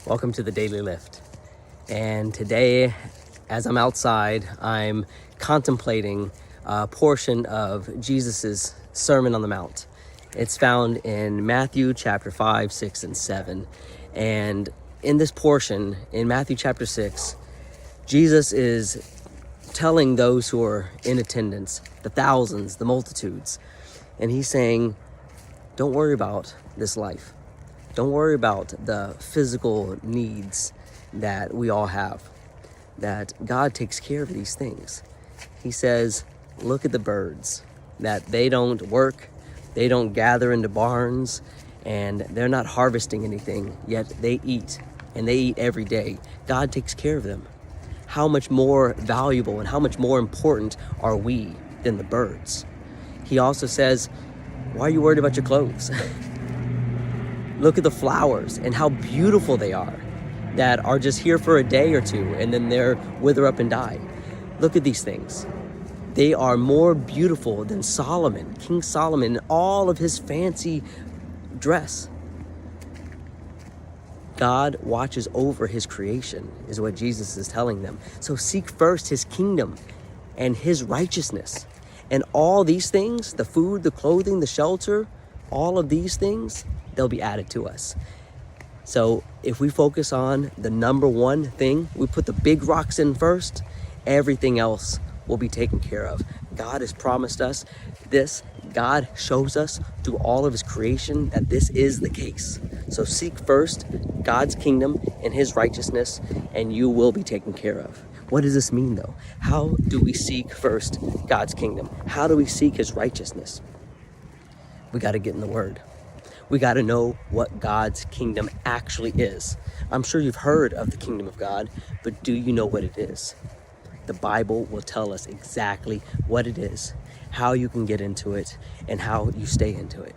Welcome to the Daily Lift. And today, as I'm outside, I'm contemplating a portion of Jesus's Sermon on the Mount. It's found in Matthew chapter 5, 6, and 7. And in this portion, in Matthew chapter 6, Jesus is telling those who are in attendance, the thousands, the multitudes, and he's saying, don't worry about this life. Don't worry about the physical needs that we all have, that God takes care of these things. He says, look at the birds, that they don't work, they don't gather into barns, and they're not harvesting anything, yet they eat, and they eat every day. God takes care of them. How much more valuable and how much more important are we than the birds? He also says, why are you worried about your clothes? Look at the flowers and how beautiful they are, that are just here for a day or two and then they're wither up and die. Look at these things. They are more beautiful than Solomon, King Solomon, in all of his fancy dress. God watches over his creation, is what Jesus is telling them. So seek first his kingdom and his righteousness. And all these things, the food, the clothing, the shelter, all of these things, they'll be added to us. So if we focus on the number one thing, we put the big rocks in first, everything else will be taken care of. God has promised us this. God shows us through all of his creation that this is the case. So seek first God's kingdom and his righteousness, and you will be taken care of. What does this mean though? How do we seek first God's kingdom? How do we seek his righteousness? We got to get in the word. We got to know what God's kingdom actually is. I'm sure you've heard of the kingdom of God, but do you know what it is? The Bible will tell us exactly what it is, how you can get into it, and how you stay into it.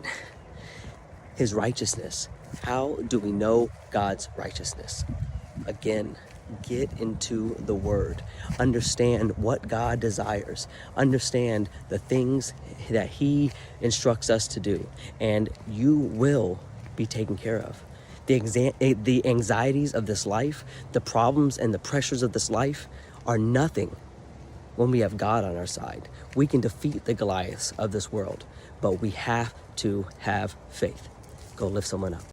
His righteousness. How do we know God's righteousness? Again, get into the word. Understand what God desires. Understand the things that he instructs us to do, and you will be taken care of. The anxieties of this life, the problems and the pressures of this life are nothing when we have God on our side. We can defeat the Goliaths of this world, but we have to have faith. Go lift someone up.